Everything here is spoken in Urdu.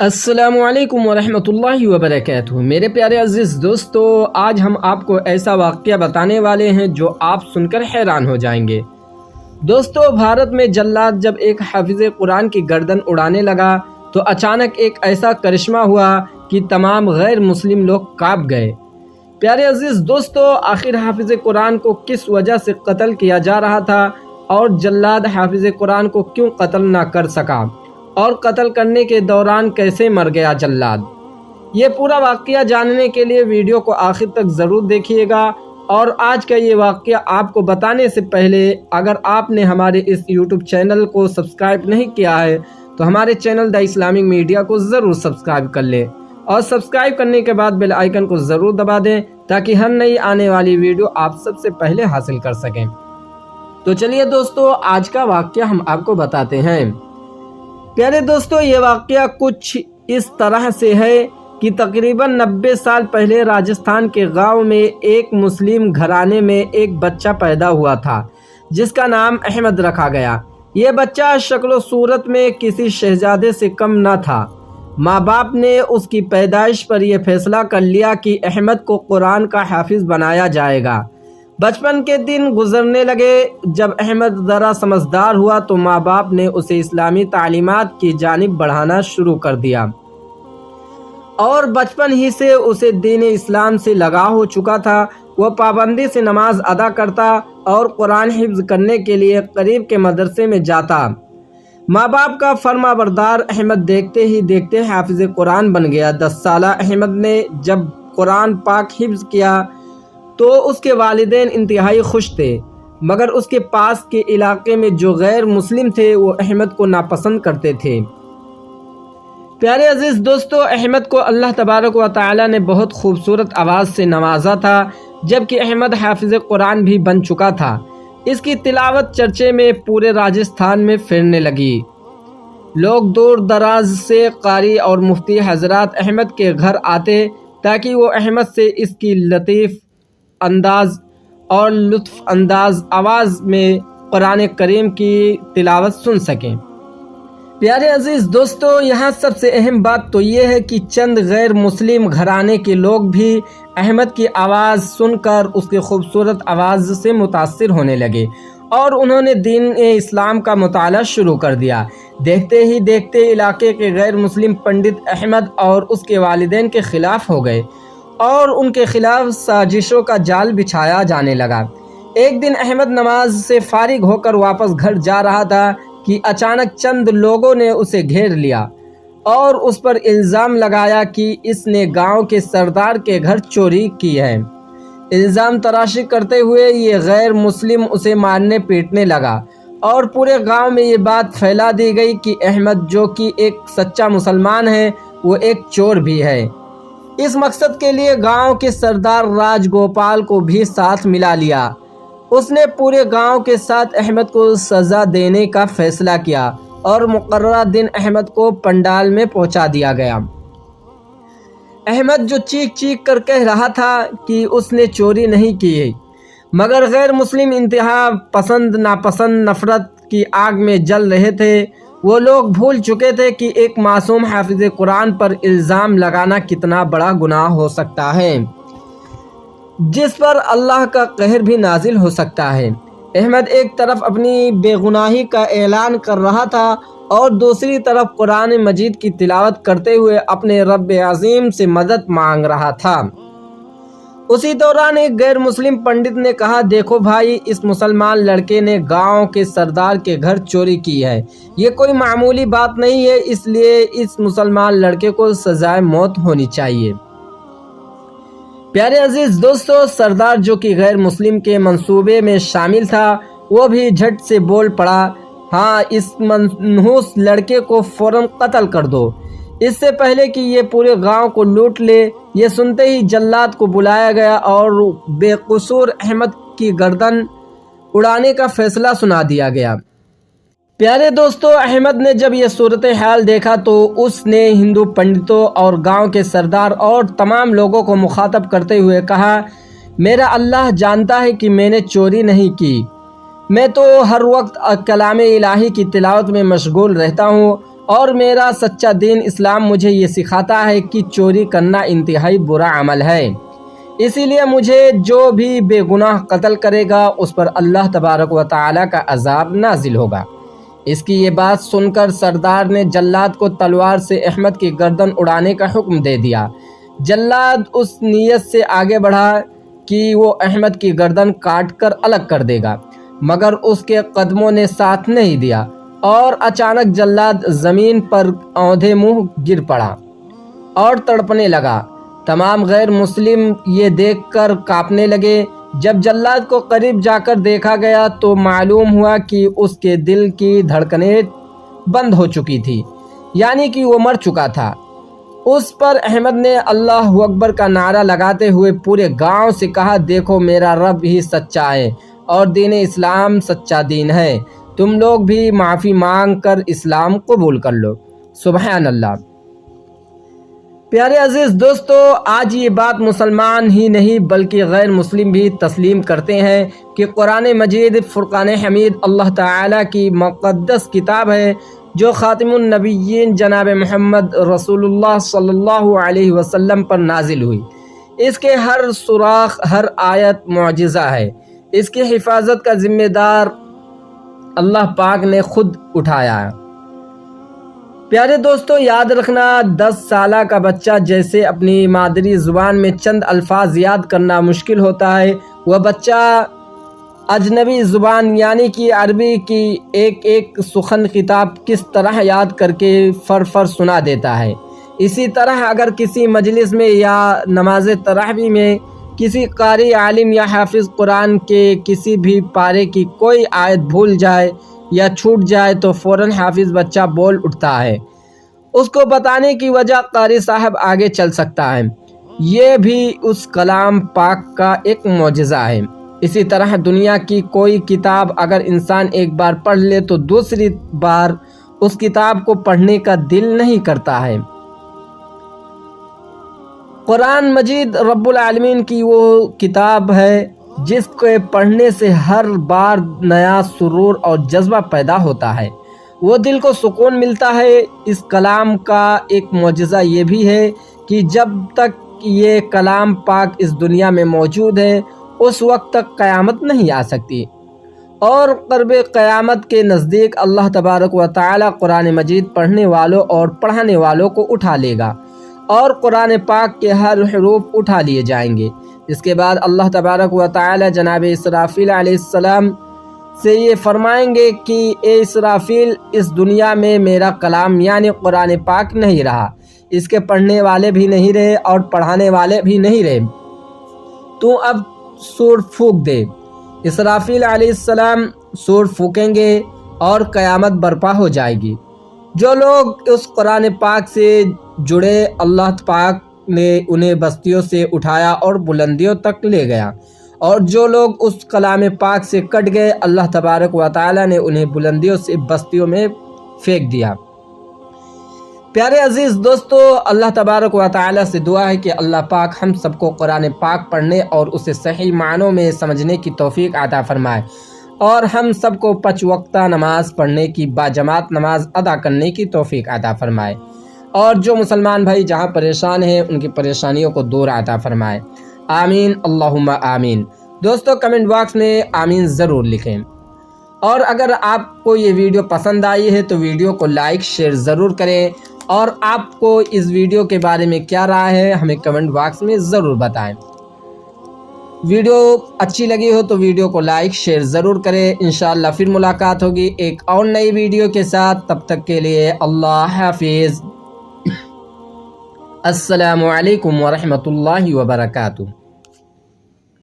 السلام علیکم ورحمۃ اللہ وبرکاتہ۔ میرے پیارے عزیز دوستو، آج ہم آپ کو ایسا واقعہ بتانے والے ہیں جو آپ سن کر حیران ہو جائیں گے۔ دوستو، بھارت میں جلاد جب ایک حافظ قرآن کی گردن اڑانے لگا تو اچانک ایک ایسا کرشمہ ہوا کہ تمام غیر مسلم لوگ کانپ گئے۔ پیارے عزیز دوستو، آخر حافظ قرآن کو کس وجہ سے قتل کیا جا رہا تھا اور جلاد حافظ قرآن کو کیوں قتل نہ کر سکا، اور قتل کرنے کے دوران کیسے مر گیا جلاد؟ یہ پورا واقعہ جاننے کے لیے ویڈیو کو آخر تک ضرور دیکھیے گا۔ اور آج کا یہ واقعہ آپ کو بتانے سے پہلے اگر آپ نے ہمارے اس یوٹیوب چینل کو سبسکرائب نہیں کیا ہے تو ہمارے چینل دا اسلامک میڈیا کو ضرور سبسکرائب کر لیں، اور سبسکرائب کرنے کے بعد بیل آئیکن کو ضرور دبا دیں تاکہ ہر نئی آنے والی ویڈیو آپ سب سے پہلے حاصل کر سکیں۔ تو چلیے دوستو، آج کا واقعہ ہم آپ کو بتاتے ہیں۔ پیارے دوستو، یہ واقعہ کچھ اس طرح سے ہے کہ تقریباً 90 سال پہلے راجستھان کے گاؤں میں ایک مسلم گھرانے میں ایک بچہ پیدا ہوا تھا جس کا نام احمد رکھا گیا۔ یہ بچہ شکل و صورت میں کسی شہزادے سے کم نہ تھا۔ ماں باپ نے اس کی پیدائش پر یہ فیصلہ کر لیا کہ احمد کو قرآن کا حافظ بنایا جائے گا۔ بچپن کے دن گزرنے لگے۔ جب احمد ذرا سمجھدار ہوا تو ماں باپ نے اسے اسلامی تعلیمات کی جانب بڑھانا شروع کر دیا، اور بچپن ہی سے اسے دین اسلام سے لگاؤ ہو چکا تھا۔ وہ پابندی سے نماز ادا کرتا اور قرآن حفظ کرنے کے لیے قریب کے مدرسے میں جاتا۔ ماں باپ کا فرما بردار احمد دیکھتے ہی دیکھتے حافظ قرآن بن گیا۔ 10 سالہ احمد نے جب قرآن پاک حفظ کیا تو اس کے والدین انتہائی خوش تھے، مگر اس کے پاس کے علاقے میں جو غیر مسلم تھے وہ احمد کو ناپسند کرتے تھے۔ پیارے عزیز دوستو، احمد کو اللہ تبارک و تعالی نے بہت خوبصورت آواز سے نوازا تھا، جبکہ احمد حافظ قرآن بھی بن چکا تھا۔ اس کی تلاوت چرچے میں پورے راجستھان میں پھیلنے لگی۔ لوگ دور دراز سے قاری اور مفتی حضرات احمد کے گھر آتے تاکہ وہ احمد سے اس کی لطیف انداز اور لطف انداز آواز میں قرآن کریم کی تلاوت سن سکیں۔ پیارے عزیز دوستو، یہاں سب سے اہم بات تو یہ ہے کہ چند غیر مسلم گھرانے کے لوگ بھی احمد کی آواز سن کر اس کی خوبصورت آواز سے متاثر ہونے لگے، اور انہوں نے دین اسلام کا مطالعہ شروع کر دیا۔ دیکھتے ہی دیکھتے علاقے کے غیر مسلم پنڈت احمد اور اس کے والدین کے خلاف ہو گئے، اور ان کے خلاف سازشوں کا جال بچھایا جانے لگا۔ ایک دن احمد نماز سے فارغ ہو کر واپس گھر جا رہا تھا کہ اچانک چند لوگوں نے اسے گھیر لیا اور اس پر الزام لگایا کہ اس نے گاؤں کے سردار کے گھر چوری کی ہے۔ الزام تراشی کرتے ہوئے یہ غیر مسلم اسے مارنے پیٹنے لگا، اور پورے گاؤں میں یہ بات پھیلا دی گئی کہ احمد جو کہ ایک سچا مسلمان ہے وہ ایک چور بھی ہے۔ اس مقصد کے لیے گاؤں کے سردار راج گوپال کو بھی ساتھ ملا لیا۔ اس نے پورے گاؤں کے ساتھ احمد کو سزا دینے کا فیصلہ کیا، اور مقررہ دن احمد کو پنڈال میں پہنچا دیا گیا۔ احمد جو چیخ چیخ کر کہہ رہا تھا کہ اس نے چوری نہیں کی، مگر غیر مسلم انتہا پسند ناپسند نفرت کی آگ میں جل رہے تھے۔ وہ لوگ بھول چکے تھے کہ ایک معصوم حافظ قرآن پر الزام لگانا کتنا بڑا گناہ ہو سکتا ہے، جس پر اللہ کا قہر بھی نازل ہو سکتا ہے۔ احمد ایک طرف اپنی بے گناہی کا اعلان کر رہا تھا اور دوسری طرف قرآن مجید کی تلاوت کرتے ہوئے اپنے رب عظیم سے مدد مانگ رہا تھا۔ اسی دوران ایک غیر مسلم پنڈت نے کہا، دیکھو بھائی، اس مسلمان لڑکے نے گاؤں کے سردار کے گھر چوری کی ہے۔ یہ کوئی معمولی بات نہیں ہے، اس لیے اس مسلمان لڑکے کو سزائے موت ہونی چاہیے۔ پیارے عزیز دوستو، سردار جو کہ غیر مسلم کے منصوبے میں شامل تھا وہ بھی جھٹ سے بول پڑا، ہاں، اس منحوس لڑکے کو فوراً قتل کر دو، اس سے پہلے کہ یہ پورے گاؤں کو لوٹ لے۔ یہ سنتے ہی جلاد کو بلایا گیا اور بے قصور احمد کی گردن اڑانے کا فیصلہ سنا دیا گیا۔ پیارے دوستو، احمد نے جب یہ صورتحال دیکھا تو اس نے ہندو پنڈتوں اور گاؤں کے سردار اور تمام لوگوں کو مخاطب کرتے ہوئے کہا، میرا اللہ جانتا ہے کہ میں نے چوری نہیں کی، میں تو ہر وقت کلام الہی کی تلاوت میں مشغول رہتا ہوں اور میرا سچا دین اسلام مجھے یہ سکھاتا ہے کہ چوری کرنا انتہائی برا عمل ہے، اسی لیے مجھے جو بھی بے گناہ قتل کرے گا اس پر اللہ تبارک و تعالیٰ کا عذاب نازل ہوگا۔ اس کی یہ بات سن کر سردار نے جلاد کو تلوار سے احمد کی گردن اڑانے کا حکم دے دیا۔ جلاد اس نیت سے آگے بڑھا کہ وہ احمد کی گردن کاٹ کر الگ کر دے گا، مگر اس کے قدموں نے ساتھ نہیں دیا اور اچانک جلاد زمین پر اوندھے منہ گر پڑا اور تڑپنے لگا۔ تمام غیر مسلم یہ دیکھ کر کانپنے لگے۔ جب جلاد کو قریب جا کر دیکھا گیا تو معلوم ہوا کہ اس کے دل کی دھڑکنیں بند ہو چکی تھی، یعنی کہ وہ مر چکا تھا۔ اس پر احمد نے اللہ اکبر کا نعرہ لگاتے ہوئے پورے گاؤں سے کہا، دیکھو میرا رب ہی سچا ہے اور دین اسلام سچا دین ہے، تم لوگ بھی معافی مانگ کر اسلام قبول کر لو۔ سبحان اللہ۔ پیارے عزیز دوستو، آج یہ بات مسلمان ہی نہیں بلکہ غیر مسلم بھی تسلیم کرتے ہیں کہ قرآن مجید فرقان حمید اللہ تعالیٰ کی مقدس کتاب ہے جو خاتم النبیین جناب محمد رسول اللہ صلی اللہ علیہ وسلم پر نازل ہوئی۔ اس کے ہر سوراخ، ہر آیت معجزہ ہے۔ اس کی حفاظت کا ذمہ دار اللہ پاک نے خود اٹھایا ہے۔ پیارے دوستو، یاد رکھنا 10 سالہ کا بچہ جیسے اپنی مادری زبان میں چند الفاظ یاد کرنا مشکل ہوتا ہے، وہ بچہ اجنبی زبان یعنی کہ عربی کی ایک ایک سخن خطاب کس طرح یاد کر کے فر فر سنا دیتا ہے۔ اسی طرح اگر کسی مجلس میں یا نماز تراویح میں کسی قاری عالم یا حافظ قرآن کے کسی بھی پارے کی کوئی آیت بھول جائے یا چھوٹ جائے تو فوراً حافظ بچہ بول اٹھتا ہے۔ اس کو بتانے کی وجہ قاری صاحب آگے چل سکتا ہے۔ یہ بھی اس کلام پاک کا ایک معجزہ ہے۔ اسی طرح دنیا کی کوئی کتاب اگر انسان ایک بار پڑھ لے تو دوسری بار اس کتاب کو پڑھنے کا دل نہیں کرتا ہے۔ قرآن مجید رب العالمین کی وہ کتاب ہے جس کو پڑھنے سے ہر بار نیا سرور اور جذبہ پیدا ہوتا ہے، وہ دل کو سکون ملتا ہے۔ اس کلام کا ایک معجزہ یہ بھی ہے کہ جب تک یہ کلام پاک اس دنیا میں موجود ہے اس وقت تک قیامت نہیں آ سکتی، اور قرب قیامت کے نزدیک اللہ تبارک و تعالی قرآن مجید پڑھنے والوں اور پڑھانے والوں کو اٹھا لے گا اور قرآن پاک کے ہر حروف اٹھا لیے جائیں گے۔ اس کے بعد اللہ تبارک و تعالی جناب اسرافیل علیہ السلام سے یہ فرمائیں گے کہ اے اسرافیل، اس دنیا میں میرا کلام یعنی قرآن پاک نہیں رہا، اس کے پڑھنے والے بھی نہیں رہے اور پڑھانے والے بھی نہیں رہے، تو اب سور پھونک دے۔ اسرافیل علیہ السلام سور پھونکیں گے اور قیامت برپا ہو جائے گی۔ جو لوگ اس قرآن پاک سے جڑے اللہ پاک نے انہیں بستیوں سے اٹھایا اور بلندیوں تک لے گیا، اور جو لوگ اس کلام پاک سے کٹ گئے اللہ تبارک و تعالی نے انہیں بلندیوں سے بستیوں میں پھینک دیا۔ پیارے عزیز دوستو، اللہ تبارک و تعالی سے دعا ہے کہ اللہ پاک ہم سب کو قرآن پاک پڑھنے اور اسے صحیح معنوں میں سمجھنے کی توفیق عطا فرمائے، اور ہم سب کو 5 وقتہ نماز پڑھنے کی باجماعت نماز ادا کرنے کی توفیق عطا فرمائے، اور جو مسلمان بھائی جہاں پریشان ہیں ان کی پریشانیوں کو دور عطا فرمائے۔ آمین اللہم آمین۔ دوستو کمنٹ باکس میں آمین ضرور لکھیں، اور اگر آپ کو یہ ویڈیو پسند آئی ہے تو ویڈیو کو لائک شیئر ضرور کریں، اور آپ کو اس ویڈیو کے بارے میں کیا رائے ہے ہمیں کمنٹ باکس میں ضرور بتائیں۔ ویڈیو اچھی لگی ہو تو ویڈیو کو لائک شیئر ضرور کریں۔ انشاءاللہ پھر ملاقات ہوگی ایک اور نئی ویڈیو کے ساتھ، تب تک کے لیے اللہ حافظ۔ السلام علیکم ورحمۃ اللہ وبرکاتہ۔